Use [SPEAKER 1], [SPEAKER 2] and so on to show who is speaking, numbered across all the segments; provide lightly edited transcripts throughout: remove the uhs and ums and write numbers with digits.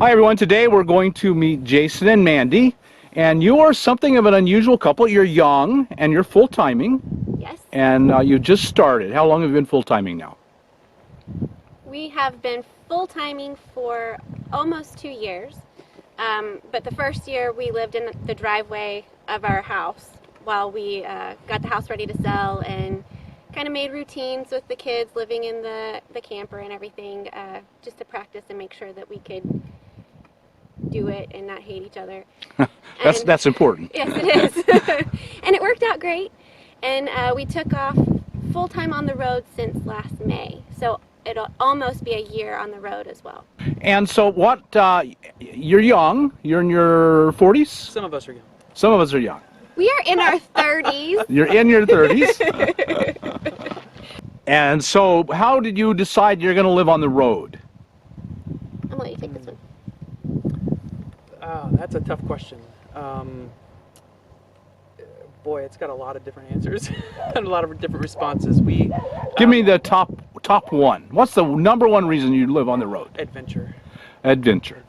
[SPEAKER 1] Hi everyone, today we're going to meet Jason and Mandy, and you are something of an unusual couple. You're young and you're full-timing.
[SPEAKER 2] Yes.
[SPEAKER 1] And you just started. How long have you been full-timing now?
[SPEAKER 2] We have been full-timing for almost 2 years, but the first year we lived in the driveway of our house while we got the house ready to sell and kind of made routines with the kids living in the camper and everything, just to practice and make sure that we could do it and not hate each other.
[SPEAKER 1] That's important.
[SPEAKER 2] Yes, it is. And it worked out great. And we took off full-time on the road since last May. So it'll almost be a year on the road as well.
[SPEAKER 1] And so what, you're young, you're in your 40s?
[SPEAKER 3] Some of us are young.
[SPEAKER 1] Some of us are young.
[SPEAKER 2] We are in our 30s.
[SPEAKER 1] You're in your 30s. And so how did you decide you're going to live on the road?
[SPEAKER 2] I'm going to let you take this one.
[SPEAKER 3] That's a tough question. Boy, it's got a lot of different answers and a lot of different responses.
[SPEAKER 1] Give me the top one. What's the number one reason you live on the road?
[SPEAKER 3] Adventure.
[SPEAKER 1] Adventure.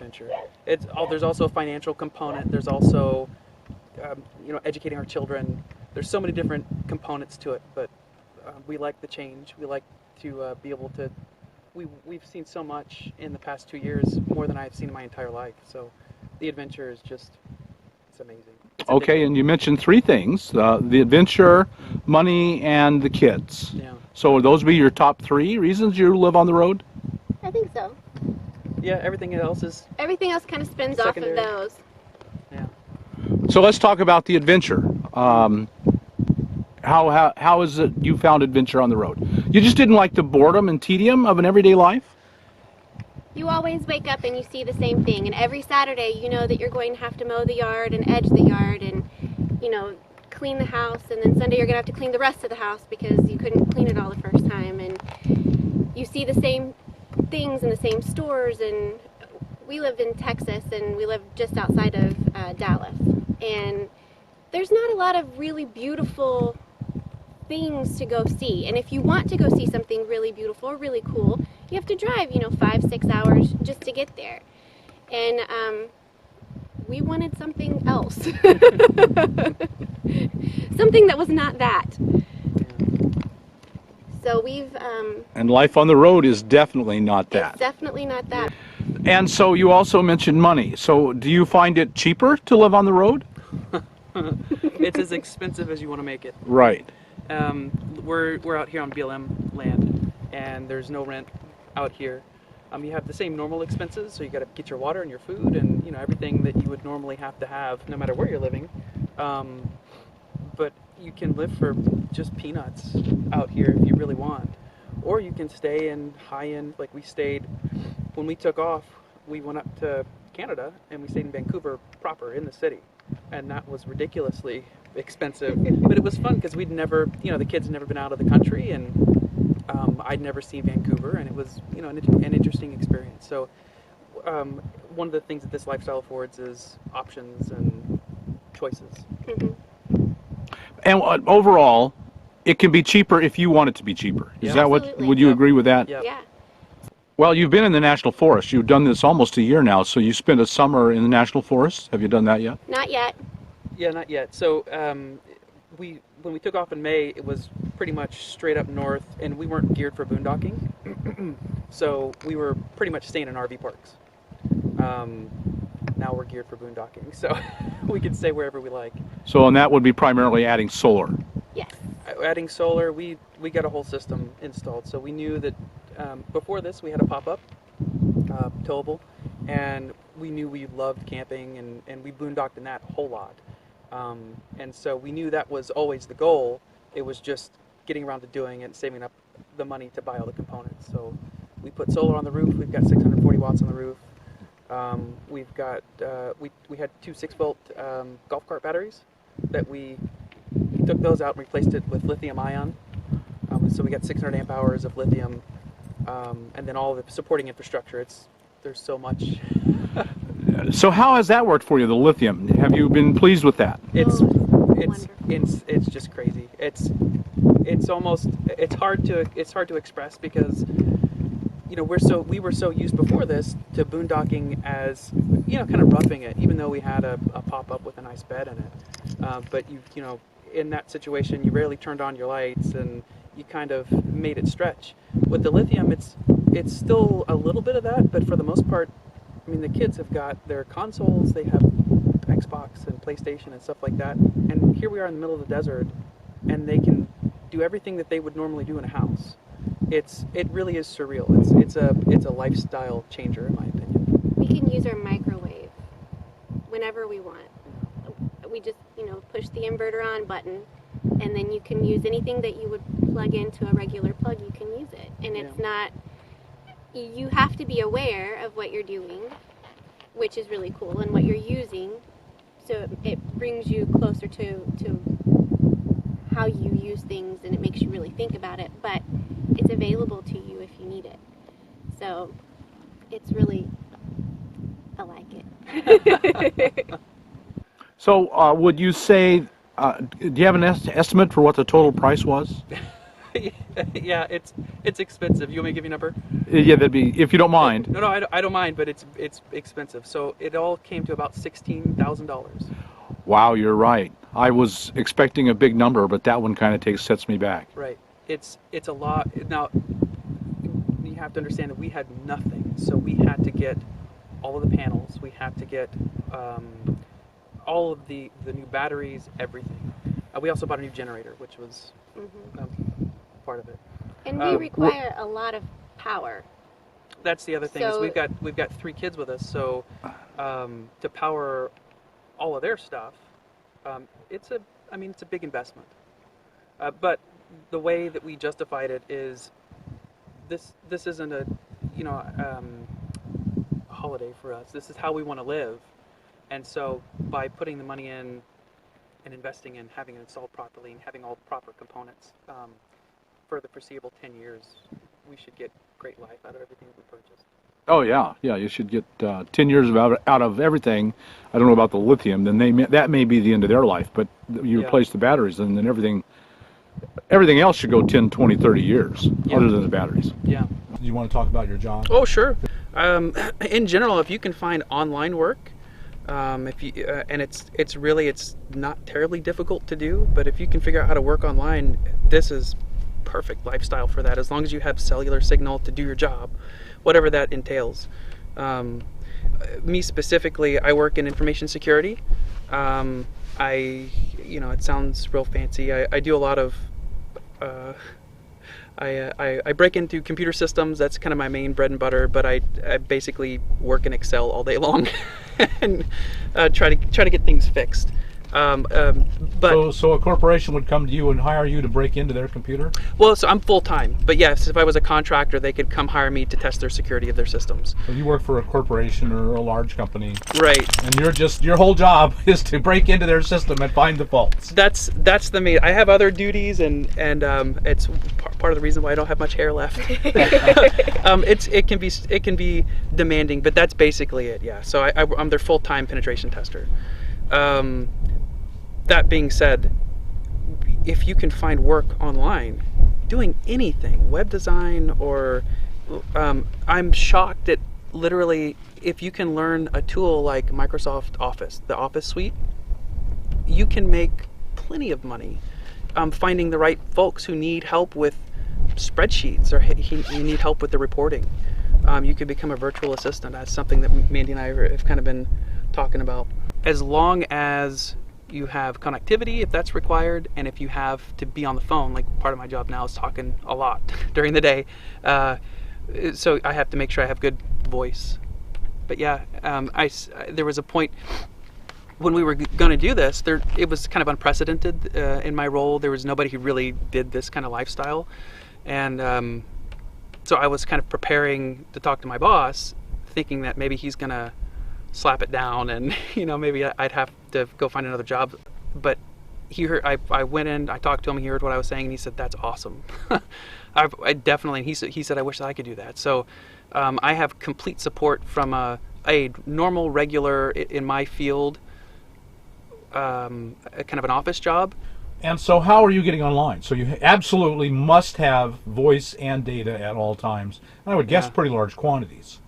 [SPEAKER 3] There's also a financial component. There's also, educating our children. There's so many different components to it, but we like the change. We like to be able to. We've seen so much in the past 2 years, more than I've seen in my entire life. So, the adventure is just, it's amazing.
[SPEAKER 1] Okay, and you mentioned three things, the adventure, money, and the kids.
[SPEAKER 3] Yeah.
[SPEAKER 1] So would those be your top three reasons you live on the road?
[SPEAKER 2] I think so.
[SPEAKER 3] Yeah, everything else
[SPEAKER 2] kind of spins
[SPEAKER 3] secondary.
[SPEAKER 2] off of those.
[SPEAKER 3] Yeah.
[SPEAKER 1] So let's talk about the adventure. How is it you found adventure on the road? You just didn't like the boredom and tedium of an everyday life?
[SPEAKER 2] You always wake up and you see the same thing, and every Saturday you know that you're going to have to mow the yard and edge the yard and, clean the house, and then Sunday you're going to have to clean the rest of the house because you couldn't clean it all the first time, and you see the same things in the same stores. And we live in Texas, and we live just outside of Dallas, and there's not a lot of really beautiful things to go see. And if you want to go see something really beautiful or really cool, you have to drive 5-6 hours just to get there. And we wanted something else. Something that was not that. So we've
[SPEAKER 1] and life on the road is definitely not that.
[SPEAKER 2] It's definitely not that.
[SPEAKER 1] And so you also mentioned money. So do you find it cheaper to live on the road?
[SPEAKER 3] It's as expensive as you want to make it.
[SPEAKER 1] Right.
[SPEAKER 3] We're out here on BLM land, and there's no rent out here. You have the same normal expenses, so you got to get your water and your food and everything that you would normally have to have, no matter where you're living. But you can live for just peanuts out here if you really want, or you can stay in high-end. Like we stayed when we took off. We went up to Canada and we stayed in Vancouver proper in the city, and that was ridiculously expensive. But it was fun because we'd never, the kids had never been out of the country, and I'd never seen Vancouver, and it was, an interesting experience. So one of the things that this lifestyle affords is options and choices.
[SPEAKER 2] Mm-hmm.
[SPEAKER 1] And overall, it can be cheaper if you want it to be cheaper. Is that what?
[SPEAKER 2] Absolutely.
[SPEAKER 1] Would you agree with that?
[SPEAKER 3] Yep.
[SPEAKER 2] Yeah.
[SPEAKER 1] Well, you've been in the National Forest. You've done this almost a year now, so you spent a summer in the National Forest. Have you done that yet?
[SPEAKER 2] Not yet.
[SPEAKER 3] Yeah, not yet. So when we took off in May, it was pretty much straight up north, and we weren't geared for boondocking. So we were pretty much staying in RV parks. Now we're geared for boondocking, so we can stay wherever we like.
[SPEAKER 1] So, and that would be primarily adding solar.
[SPEAKER 2] Yes.
[SPEAKER 3] Adding solar, we got a whole system installed. So we knew that before this we had a pop-up towable, and we knew we loved camping, and we boondocked in that a whole lot. And so we knew that was always the goal. It was just getting around to doing it and saving up the money to buy all the components. So we put solar on the roof. We've got 640 watts on the roof. We've got we had two 6-volt golf cart batteries that we took those out and replaced it with lithium ion. So we got 600 amp hours of lithium, and then all the supporting infrastructure. There's so much.
[SPEAKER 1] So how has that worked for you, the lithium? Have you been pleased with that?
[SPEAKER 3] It's
[SPEAKER 2] Wonderful.
[SPEAKER 3] just crazy. It's hard to express because we were so used before this to boondocking as, kind of roughing it, even though we had a pop-up with a nice bed in it. But in that situation, you rarely turned on your lights, and you kind of made it stretch. With the lithium, it's still a little bit of that, but for the most part, I mean, the kids have got their consoles, they have Xbox and PlayStation and stuff like that, and here we are in the middle of the desert, and they can do everything that they would normally do in a house. It really is surreal. It's a lifestyle changer, in my opinion.
[SPEAKER 2] We can use our microwave whenever we want. We just, push the inverter on button, and then you can use anything that you would plug into a regular plug, you can use it. And it's not, you have to be aware of what you're doing, which is really cool, and what you're using, so it brings you closer to how you use things, and it makes you really think about it, but it's available to you if you need it. So it's really, I like it.
[SPEAKER 1] So would you say, do you have an estimate for what the total price was?
[SPEAKER 3] Yeah, it's expensive. You want me to give you a number?
[SPEAKER 1] Yeah, that'd be, if you don't mind.
[SPEAKER 3] No, I don't mind, but it's expensive. So it all came to about $16,000.
[SPEAKER 1] Wow, you're right. I was expecting a big number, but that one kind of sets me back.
[SPEAKER 3] Right. It's a lot. Now, you have to understand that we had nothing, so we had to get all of the panels. We had to get all of the new batteries, everything. We also bought a new generator, which was part of it.
[SPEAKER 2] And we require a lot of power.
[SPEAKER 3] That's the other thing, is we've got 3 kids with us, so to power all of their stuff, it's a big investment. But the way that we justified it is this isn't a holiday for us. This is how we want to live. And so by putting the money in and investing in having it installed properly and having all the proper components for the foreseeable 10 years, we should get great life out of everything we purchased.
[SPEAKER 1] Oh yeah, you should get 10 years out of everything. I don't know about the lithium, then that may be the end of their life, but you replace the batteries, and then everything else should go 10, 20, 30 years, other than the batteries.
[SPEAKER 3] Yeah.
[SPEAKER 1] Do you want to talk about your job?
[SPEAKER 3] Oh, sure. In general, if you can find online work, and it's not terribly difficult to do, but if you can figure out how to work online, this is perfect lifestyle for that, as long as you have cellular signal to do your job, whatever that entails. Me specifically, I work in information security. It sounds real fancy. I do a lot of I break into computer systems. That's kind of my main bread and butter, but I basically work in Excel all day long and try to get things fixed. But
[SPEAKER 1] so a corporation would come to you and hire you to break into their computer?
[SPEAKER 3] Well, so I'm full-time, but yes, if I was a contractor, they could come hire me to test their security of their systems.
[SPEAKER 1] So you work for a corporation or a large company,
[SPEAKER 3] right?
[SPEAKER 1] And your whole job is to break into their system and find the faults.
[SPEAKER 3] That's the main. I have other duties, and it's part of the reason why I don't have much hair left. It can be demanding, but that's basically it. Yeah. So I'm their full-time penetration tester. That being said, if you can find work online doing anything, web design or I'm shocked that literally if you can learn a tool like Microsoft Office, the Office suite, you can make plenty of money finding the right folks who need help with spreadsheets or you need help with the reporting. You could become a virtual assistant. That's something that Mandy and I have kind of been talking about. As long as you have connectivity, if that's required, and if you have to be on the phone, like part of my job now is talking a lot during the day, so I have to make sure I have good voice. But yeah, there was a point when we were going to do this, it was kind of unprecedented in my role. There was nobody who really did this kind of lifestyle, and so I was kind of preparing to talk to my boss, thinking that maybe he's going to slap it down and maybe I'd have to go find another job. But he heard, I went in, I talked to him, he heard what I was saying, and he said, that's awesome. I definitely, he said I wish that I could do that. So I have complete support from a normal, regular, in my field, kind of an office job,
[SPEAKER 1] And so how are you getting online? So you absolutely must have voice and data at all times. I would guess
[SPEAKER 3] Yeah.
[SPEAKER 1] pretty large quantities.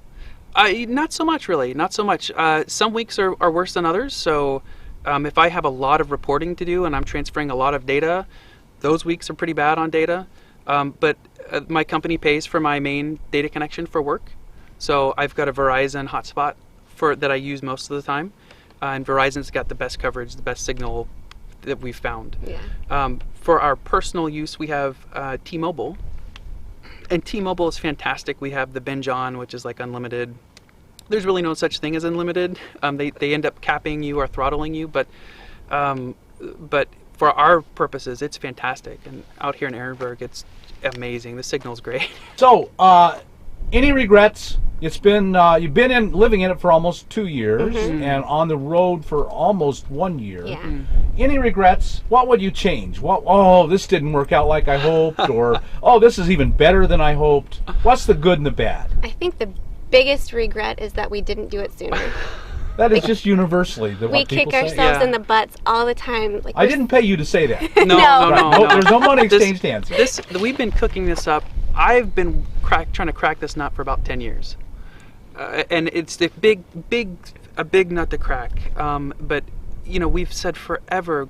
[SPEAKER 3] Not so much, really. Not so much. Some weeks are worse than others. So if I have a lot of reporting to do and I'm transferring a lot of data, those weeks are pretty bad on data. But my company pays for my main data connection for work. So I've got a Verizon hotspot that I use most of the time. And Verizon's got the best coverage, the best signal that we've found.
[SPEAKER 2] Yeah.
[SPEAKER 3] For our personal use, we have T-Mobile. And T-Mobile is fantastic. We have the binge on, which is like unlimited. There's really no such thing as unlimited. They end up capping you or throttling you, but for our purposes, it's fantastic. And out here in Ehrenberg, it's amazing. The signal's great.
[SPEAKER 1] So, any regrets? It's been you've been living in it for almost 2 years and on the road for almost 1 year.
[SPEAKER 2] Yeah.
[SPEAKER 1] Any regrets? What would you change? Oh, this didn't work out like I hoped, or oh, this is even better than I hoped. What's the good and the bad?
[SPEAKER 2] I think the biggest regret is that we didn't do it sooner.
[SPEAKER 1] That is just universally
[SPEAKER 2] We
[SPEAKER 1] what
[SPEAKER 2] kick
[SPEAKER 1] people say.
[SPEAKER 2] ourselves
[SPEAKER 3] Yeah.
[SPEAKER 2] in the butts all the time. Like
[SPEAKER 1] I didn't pay you to say that.
[SPEAKER 3] No,
[SPEAKER 2] No.
[SPEAKER 1] There's no money exchanged hands here.
[SPEAKER 3] We've been cooking this up. I've been trying to crack this nut for about 10 years. And it's a big nut to crack. But, we've said forever,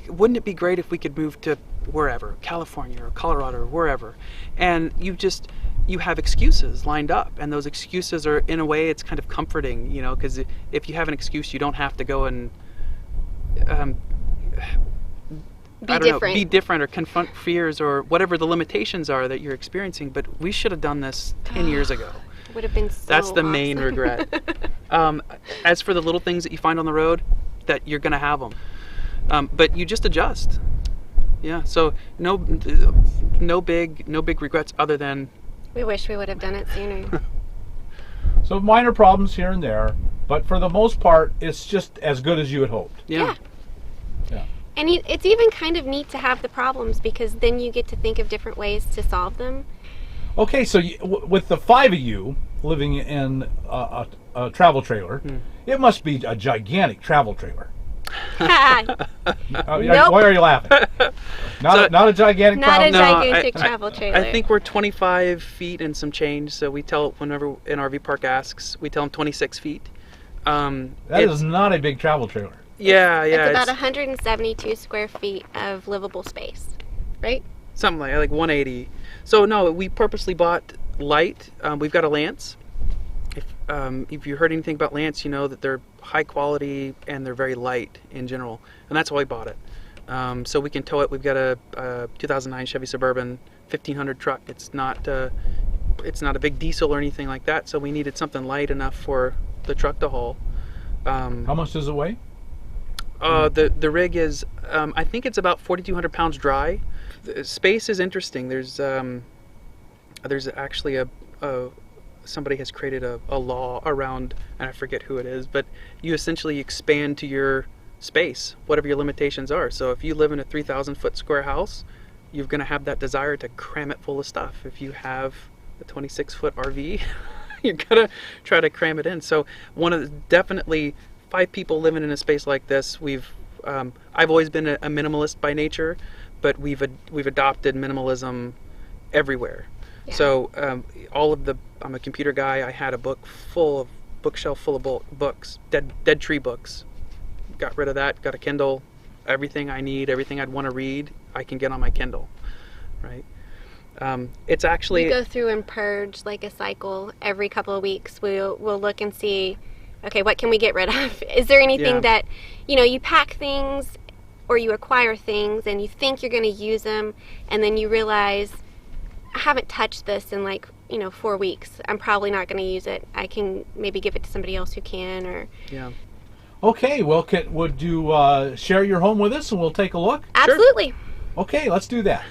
[SPEAKER 3] wouldn't it be great if we could move to wherever, California or Colorado or wherever? And you have excuses lined up, and those excuses are, in a way, it's kind of comforting, because if you have an excuse, you don't have to go and be different or confront fears or whatever the limitations are that you're experiencing. But we should have done this 10 years ago.
[SPEAKER 2] Would have been so
[SPEAKER 3] That's the main
[SPEAKER 2] awesome.
[SPEAKER 3] regret. As for the little things that you find on the road, that you're going to have them, but you just adjust. Yeah. So no big regrets other than
[SPEAKER 2] We wish we would have done it sooner.
[SPEAKER 1] So minor problems here and there, but for the most part, it's just as good as you had hoped.
[SPEAKER 3] yeah.
[SPEAKER 1] Yeah.
[SPEAKER 2] And it's even kind of neat to have the problems because then you get to think of different ways to solve them.
[SPEAKER 1] Okay, so with the 5 of you living in a travel trailer, it must be a gigantic travel trailer.
[SPEAKER 2] Nope.
[SPEAKER 1] Why are you laughing? Not a gigantic
[SPEAKER 2] Not a
[SPEAKER 1] travel trailer.
[SPEAKER 2] gigantic travel trailer.
[SPEAKER 3] I think we're 25 feet and some change. So we tell whenever an RV park asks, we tell them 26 feet.
[SPEAKER 1] That is not a big travel trailer.
[SPEAKER 3] Yeah.
[SPEAKER 2] It's about 172 square feet of livable space, right?
[SPEAKER 3] Something like 180. So no, we purposely bought light. We've got a Lance. If you heard anything about Lance, you know that they're high quality and they're very light in general, and that's why we bought it. So we can tow it. We've got a 2009 Chevy Suburban 1500 truck. It's not a big diesel or anything like that. So we needed something light enough for the truck to haul.
[SPEAKER 1] How much does it weigh?
[SPEAKER 3] The rig is, I think it's about 4,200 pounds dry. The space is interesting. There's actually somebody has created a law around, and I forget who it is, but you essentially expand to your space, whatever your limitations are. So if you live in a 3,000 foot square house, you're going to have that desire to cram it full of stuff. If you have a 26 foot RV, you're going to try to cram it in. So definitely 5 people living in a space like this, I've always been a minimalist by nature, but we've adopted minimalism everywhere.
[SPEAKER 2] Yeah.
[SPEAKER 3] So I'm a computer guy. I had a bookshelf full of books, dead tree books. Got rid of that. Got a Kindle. Everything I need, everything I'd want to read, I can get on my Kindle, right? It's actually
[SPEAKER 2] We go through and purge like a cycle every couple of weeks. We'll look and see, okay, what can we get rid of? Is there anything
[SPEAKER 3] Yeah.
[SPEAKER 2] that, you pack things or you acquire things and you think you're going to use them and then you realize, I haven't touched this in 4 weeks. I'm probably not going to use it. I can maybe give it to somebody else who can, or
[SPEAKER 3] yeah.
[SPEAKER 1] Okay, well, would you share your home with us and we'll take a look?
[SPEAKER 2] absolutely.
[SPEAKER 1] Okay, let's do that.